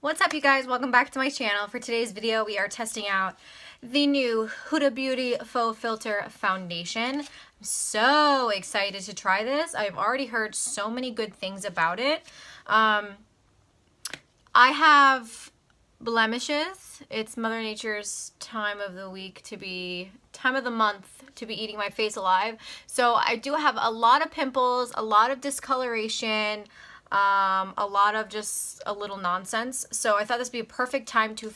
What's up, you guys? Welcome back to my channel. For today's video, we are testing out the new Huda Beauty Faux Filter Foundation. I'm so excited to try this. I've already heard so many good things about it. I have blemishes. It's Mother Nature's time of the month to be eating my face alive. So I do have a lot of pimples, a lot of discoloration, a lot of just a little nonsense. So I thought this would be a perfect time to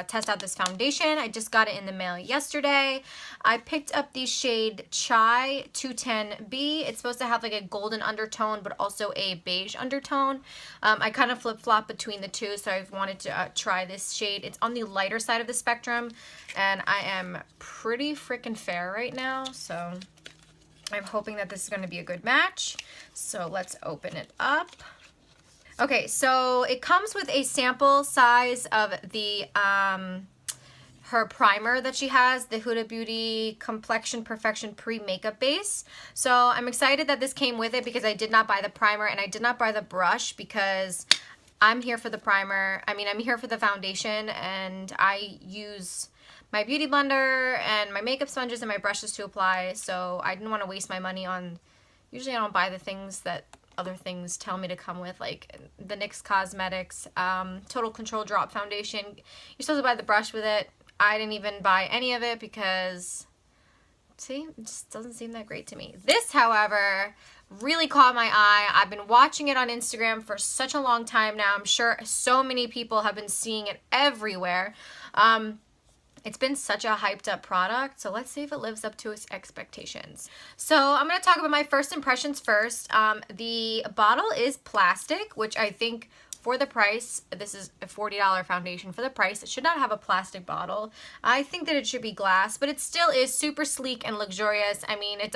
test out this foundation. I just got it in the mail yesterday. I picked up the shade Chai 210B. It's supposed to have like a golden undertone, but also a beige undertone. I kind of flip-flop between the two, so I wanted to try this shade. It's on the lighter side of the spectrum, and I am pretty freaking fair right now, so I'm hoping that this is going to be a good match. So let's open it up. Okay, so it comes with a sample size of the her primer that she has, the Huda Beauty Complexion Perfection Pre-Makeup Base. So I'm excited that this came with it because I did not buy the primer and I did not buy the brush because I'm here for the primer. I mean, I'm here for the foundation, and I use my beauty blender and my makeup sponges and my brushes to apply, so I didn't want to waste my money on, usually I don't buy the things that other things tell me to come with, like the NYX Cosmetics Total Control Drop Foundation. You're supposed to buy the brush with it. I didn't even buy any of it because, see, it just doesn't seem that great to me. This, however, really caught my eye. I've been watching it on Instagram for such a long time now. I'm sure so many people have been seeing it everywhere. It's been such a hyped up product, so let's see if it lives up to its expectations. So I'm going to talk about my first impressions first. The bottle is plastic, which I think for the price, this is a $40 foundation. For the price, it should not have a plastic bottle. I think that it should be glass, but it still is super sleek and luxurious. I mean, it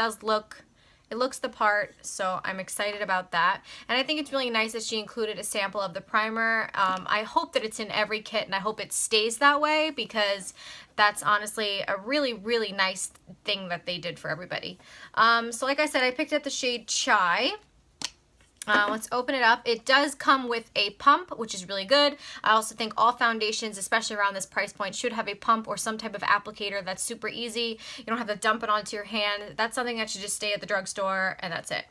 looks the part, so I'm excited about that. And I think it's really nice that she included a sample of the primer. I hope that it's in every kit, and I hope it stays that way because that's honestly a really, really nice thing that they did for everybody. So like I said, I picked up the shade Chai. Let's open it up. It does come with a pump, which is really good. I also think all foundations, especially around this price point, should have a pump or some type of applicator that's super easy. You don't have to dump it onto your hand. That's something that should just stay at the drugstore, and that's it.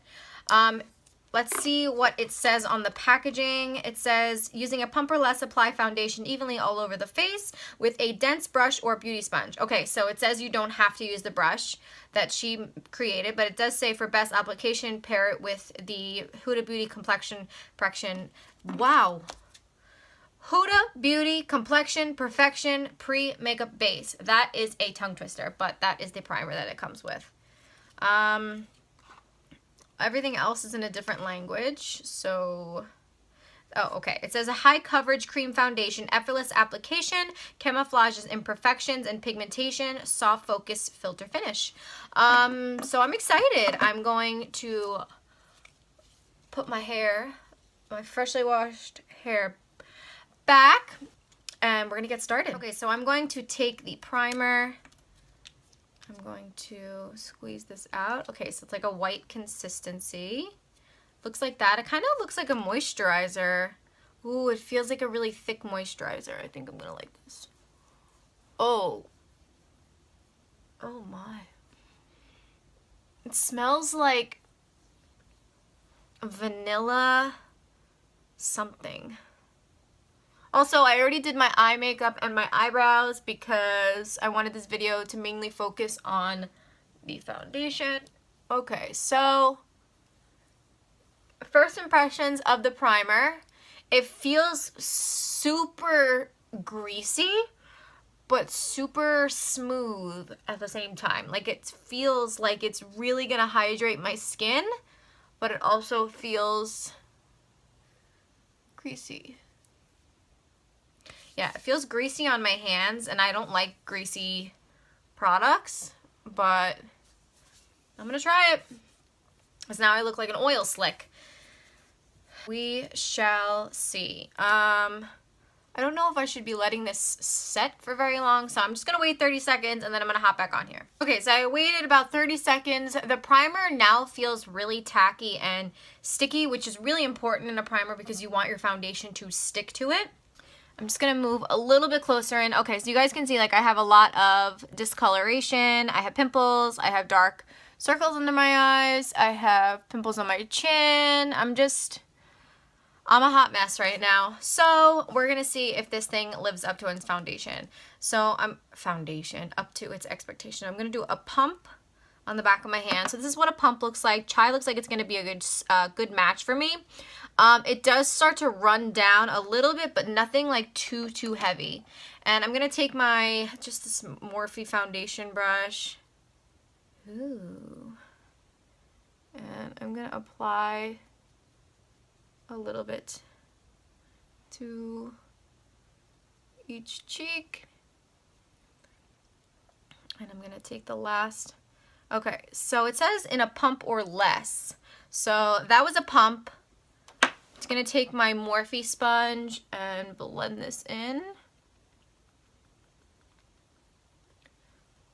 Let's see what it says on the packaging. It says, using a pump or less, apply foundation evenly all over the face with a dense brush or beauty sponge. Okay, so it says you don't have to use the brush that she created, but it does say for best application, pair it with the Huda Beauty Complexion Perfection. Wow. Huda Beauty Complexion Perfection Pre-Makeup Base. That is a tongue twister, but that is the primer that it comes with. Everything else is in a different language, so, oh, okay. It says a high coverage cream foundation, effortless application, camouflages imperfections and pigmentation, soft focus filter finish. So I'm excited. I'm going to put my freshly washed hair back, and we're gonna get started. Okay, so I'm going to take the primer. I'm going to squeeze this out. Okay, so it's like a white consistency. Looks like that. It kind of looks like a moisturizer. Ooh, it feels like a really thick moisturizer. I think I'm gonna like this. Oh. Oh my. It smells like vanilla something. Also, I already did my eye makeup and my eyebrows because I wanted this video to mainly focus on the foundation. Okay, so first impressions of the primer. It feels super greasy, but super smooth at the same time. Like, it feels like it's really gonna hydrate my skin, but it also feels greasy. Yeah, it feels greasy on my hands, and I don't like greasy products, but I'm gonna try it, because now I look like an oil slick. We shall see. I don't know if I should be letting this set for very long, so I'm just gonna wait 30 seconds, and then I'm gonna hop back on here. Okay, so I waited about 30 seconds. The primer now feels really tacky and sticky, which is really important in a primer because you want your foundation to stick to it. I'm just gonna move a little bit closer in. Okay, so you guys can see like I have a lot of discoloration. I have pimples. I have dark circles under my eyes. I have pimples on my chin. I'm a hot mess right now. So we're gonna see if this thing lives up to its foundation. So up to its expectation. I'm gonna do a pump on the back of my hand. So this is what a pump looks like. Chai looks like it's gonna be a good match for me. It does start to run down a little bit, but nothing like too heavy. And I'm gonna take just this Morphe foundation brush. Ooh. And I'm gonna apply a little bit to each cheek. And I'm gonna take the last. Okay, so it says in a pump or less. So that was a pump. Just gonna take my Morphe sponge and blend this in.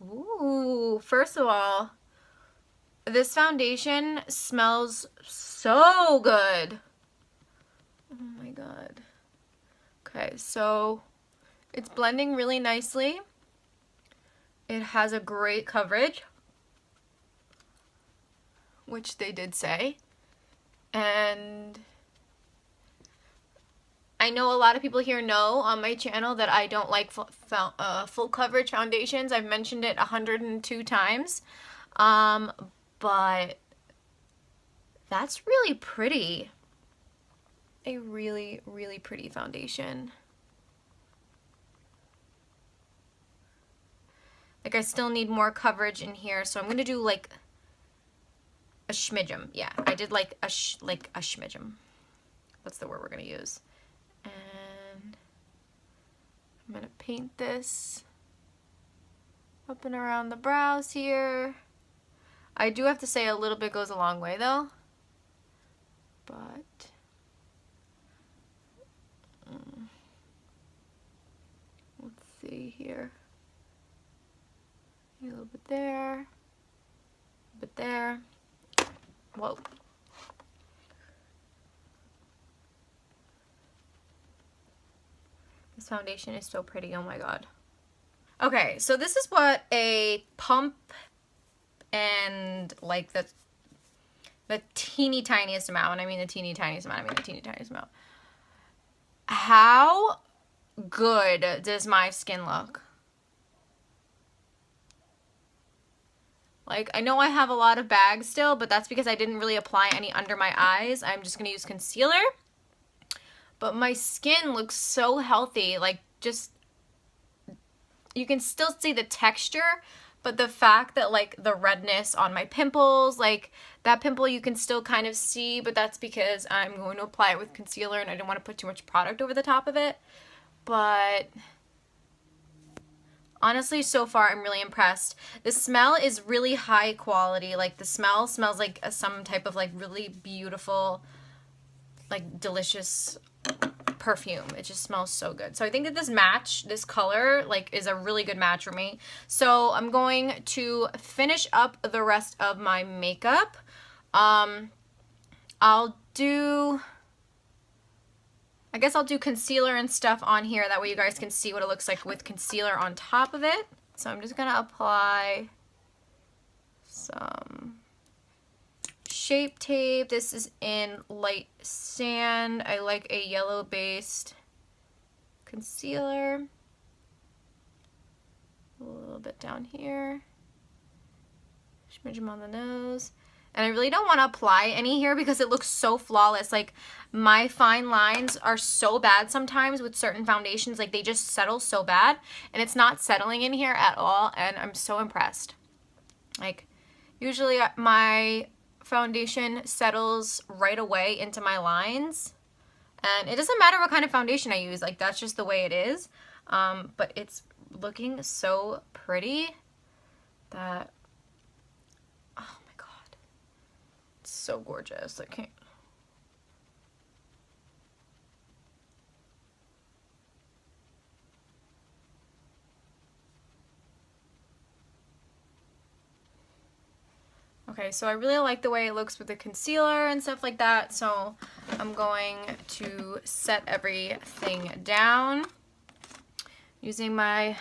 Ooh, first of all, this foundation smells so good. Oh my god. Okay, so it's blending really nicely. It has a great coverage, which they did say. And I know a lot of people here know on my channel that I don't like full coverage foundations. I've mentioned it 102 times. But that's really pretty. A really, really pretty foundation. Like I still need more coverage in here, so I'm gonna do like a schmidgem. Yeah, I did like a schmidgem. That's the word we're gonna use. And I'm gonna paint this up and around the brows here. I do have to say a little bit goes a long way though. But let's see here. A little bit there, a bit there. Whoa. This foundation is so pretty, oh my god. Okay, so this is what a pump and like the teeny tiniest amount, when I mean the teeny tiniest amount, I mean the teeny tiniest amount. How good does my skin look? Like, I know I have a lot of bags still, but that's because I didn't really apply any under my eyes. I'm just gonna use concealer. But my skin looks so healthy, like just, you can still see the texture, but the fact that like the redness on my pimples, like that pimple you can still kind of see, but that's because I'm going to apply it with concealer and I didn't want to put too much product over the top of it. But honestly, so far I'm really impressed. The smell is really high quality. Like the smell smells like some type of like really beautiful, like delicious perfume. It just smells so good. So I think that this color like is a really good match for me. So I'm going to finish up the rest of my makeup. I guess I'll do concealer and stuff on here. That way you guys can see what it looks like with concealer on top of it. So I'm just gonna apply some Shape Tape. This is in Light Sand. I like a yellow based concealer. A little bit down here. Smidge them on the nose. And I really don't want to apply any here because it looks so flawless. Like my fine lines are so bad sometimes with certain foundations. Like they just settle so bad and it's not settling in here at all. And I'm so impressed. Like usually my foundation settles right away into my lines. And it doesn't matter what kind of foundation I use. Like that's just the way it is. But it's looking so pretty that, oh my god, it's so gorgeous. I can't. Okay, so I really like the way it looks with the concealer and stuff like that, so I'm going to set everything down using my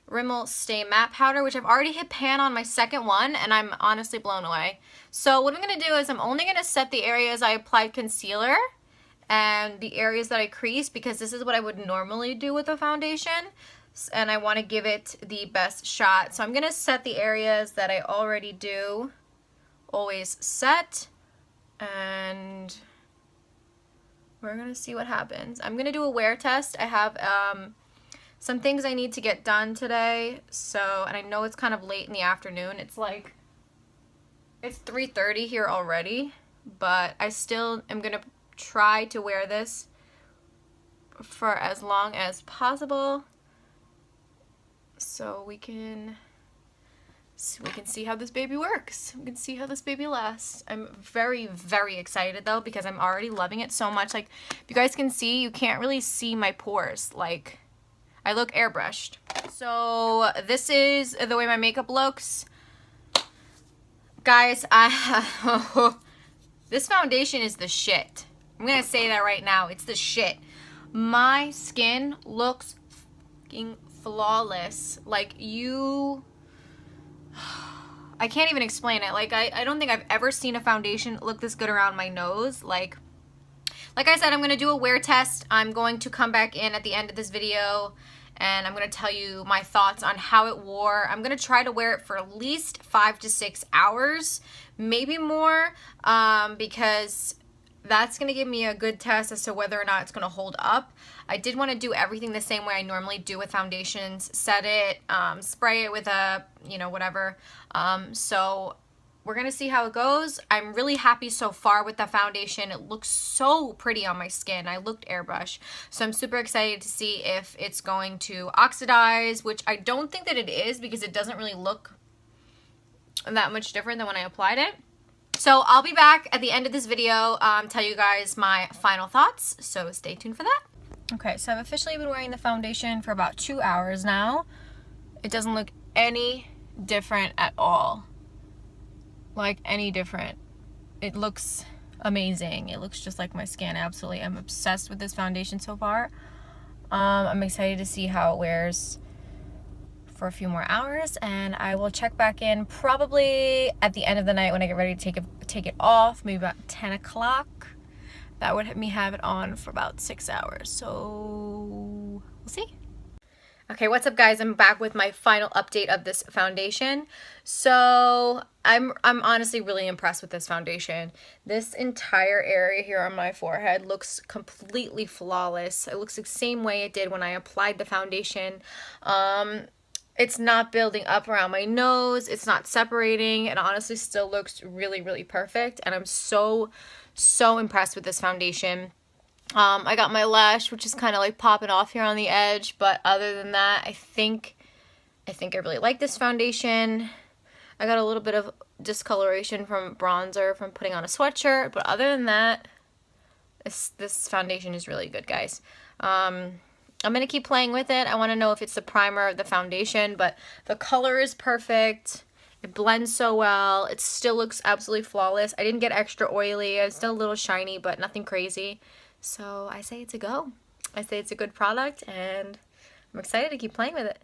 Rimmel Stay Matte Powder, which I've already hit pan on my second one, and I'm honestly blown away. So what I'm going to do is I'm only going to set the areas I applied concealer and the areas that I creased, because this is what I would normally do with a foundation, and I want to give it the best shot. So I'm going to set the areas that I already do always set, and we're going to see what happens. I'm going to do a wear test. I have some things I need to get done today, so, and I know it's kind of late in the afternoon. It's 3:30 here already, but I still am going to try to wear this for as long as possible, so we can see how this baby works. We can see how this baby lasts. I'm very, very excited though, because I'm already loving it so much. Like, if you guys can see, you can't really see my pores. Like, I look airbrushed. So this is the way my makeup looks. Guys, this foundation is the shit. I'm gonna say that right now. It's the shit. My skin looks fucking flawless. Like, I can't even explain it. Like, I don't think I've ever seen a foundation look this good around my nose. Like I said, I'm going to do a wear test. I'm going to come back in at the end of this video, and I'm going to tell you my thoughts on how it wore. I'm going to try to wear it for at least 5 to 6 hours, maybe more, because that's going to give me a good test as to whether or not it's going to hold up. I did want to do everything the same way I normally do with foundations. Set it, spray it with a, whatever. So we're going to see how it goes. I'm really happy so far with the foundation. It looks so pretty on my skin. I looked airbrush. So I'm super excited to see if it's going to oxidize, which I don't think that it is, because it doesn't really look that much different than when I applied it. So I'll be back at the end of this video, tell you guys my final thoughts, so stay tuned for that. Okay, so I've officially been wearing the foundation for about 2 hours now. It doesn't look any different at all. Like, any different. It looks amazing. It looks just like my skin. Absolutely. I'm obsessed with this foundation so far. I'm excited to see how it wears for a few more hours, and I will check back in probably at the end of the night when I get ready to take it off, maybe about 10 o'clock. That would let me have it on for about 6 hours, so we'll see. Okay, what's up guys? I'm back with my final update of this foundation. So I'm honestly really impressed with this foundation. This entire area here on my forehead looks completely flawless. It looks the same way it did when I applied the foundation. It's not building up around my nose. It's not separating. It honestly still looks really, really perfect. And I'm so impressed with this foundation. I got my lash, which is kind of like popping off here on the edge. But other than that, I think I really like this foundation. I got a little bit of discoloration from bronzer from putting on a sweatshirt. But other than that, this foundation is really good, guys. I'm going to keep playing with it. I want to know if it's the primer or the foundation, but the color is perfect. It blends so well. It still looks absolutely flawless. I didn't get extra oily. It's still a little shiny, but nothing crazy. So I say it's a go. I say it's a good product, and I'm excited to keep playing with it.